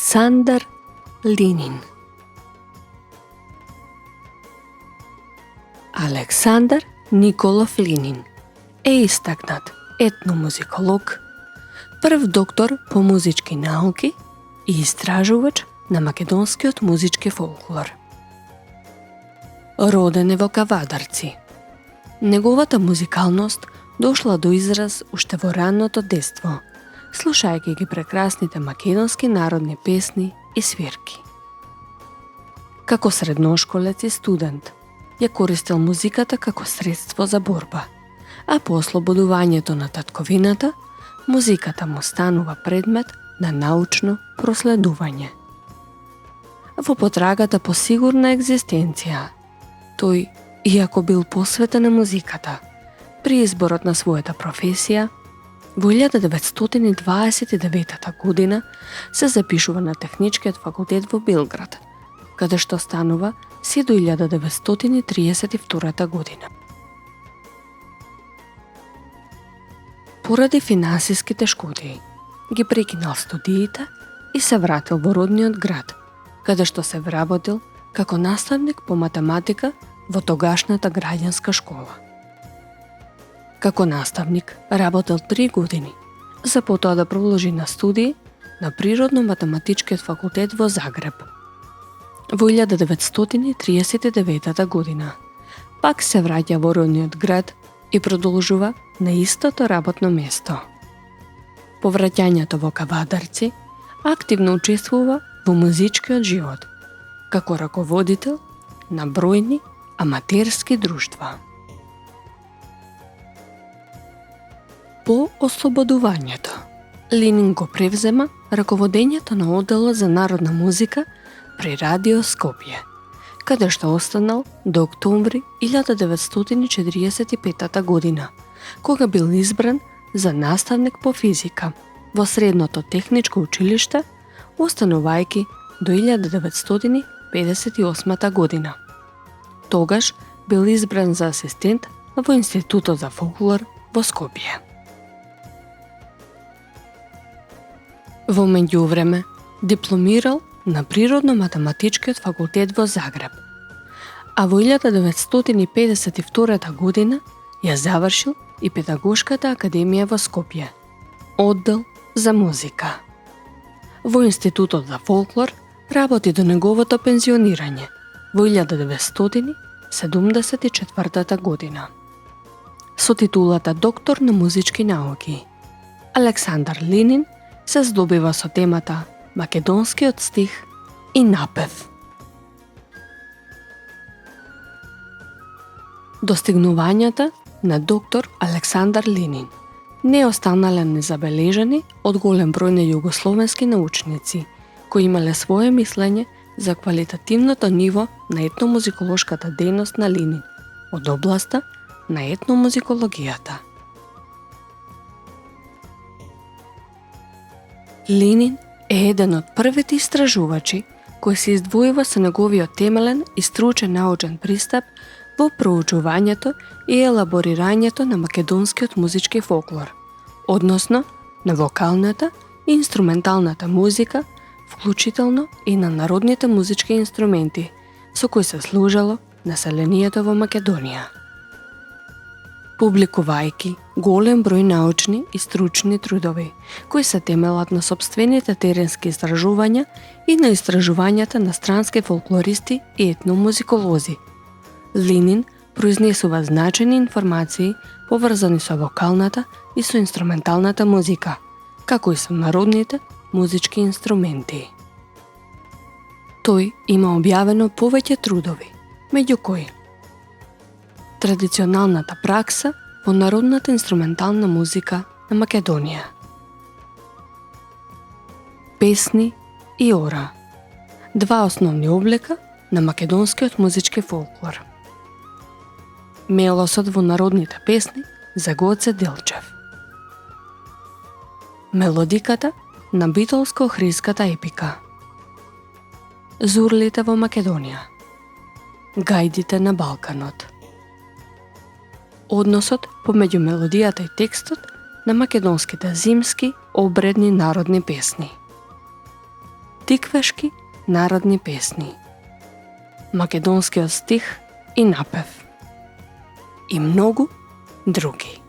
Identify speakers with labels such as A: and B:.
A: Александар Линин. Александар Николов Линин е истакнат етномузиколог, прв доктор по музички науки и истражувач на македонскиот музички фолклор. Роден е во Кавадарци. Неговата музикалност дошла до израз уште во ранното детство, слушајќи ги прекрасните македонски народни песни и свирки. Како средношколец и студент, ја користел музиката како средство за борба, а по ослободувањето на татковината, музиката му станува предмет на научно проследување. Во потрагата по сигурна екзистенција, тој, иако бил посветен на музиката, при изборот на својата професија, во 1929 година се запишува на Техничкиот факултет во Белград, каде што станува се до 1932 година. Поради финансиски тешкоти, ги прекинал студиите и се вратил во родниот град, каде што се вработил како наставник по математика во тогашната граѓанска школа. Како наставник работел 3 години, за потоа да продолжи на студии на Природно-математичкиот факултет во Загреб. Во 1939 година пак се враќа во родниот град и продолжува на истото работно место. По враќањето во Кавадарци активно учествува во музичкиот живот, како раководител на бројни аматерски друштва. По ослободувањето, Линин го превзема раководењето на одделот за народна музика при Радио Скопје, каде што останал до октомври 1945 година, кога бил избран за наставник по физика во Средното техничко училиште, останувајќи до 1958 година. Тогаш бил избран за асистент во Институтот за фолклор во Скопје. Во меѓувреме дипломирал на Природно-математичкиот факултет во Загреб, а во 1952 година ја завршил и Педагошката академија во Скопје, оддел за музика. Во Институтот за фолклор работи до неговото пензионирање во 1974 година. Со титулата доктор на музички науки, Александар Линин се здобива со темата македонскиот стих и напев. Достигнувањата на доктор Александар Линин не останале незабележани од голем број на југословенски научници, кои имале свое мислење за квалитативното ниво на етномузиколошката дејност на Линин од областа на етномузикологијата. Линин е еден од првите истражувачи кој се издвојува со неговиот темелен и стручен научен пристап во проучувањето и елаборирањето на македонскиот музички фолклор, односно на вокалната и инструменталната музика, вклучително и на народните музички инструменти со кои се служело населението во Македонија. Публикувајќи голем број научни и стручни трудови, кои се темелат на сопствените теренски истражувања и на истражувањата на странски фолклористи и етномузиколози, Линин произнесува значени информации поврзани со вокалната и со инструменталната музика, како и со народните музички инструменти. Тој има објавено повеќе трудови, меѓу кои традиционалната пракса во народната инструментална музика на Македонија, песни и ора, два основни облика на македонскиот музички фолклор, мелосот во народните песни за Гоце Делчев, мелодиката на битолско-охридската епика, зурлите во Македонија, гајдите на Балканот, односот помеѓу мелодијата и текстот на македонските зимски обредни народни песни, тиквешки народни песни, македонскиот стих и напев и многу други.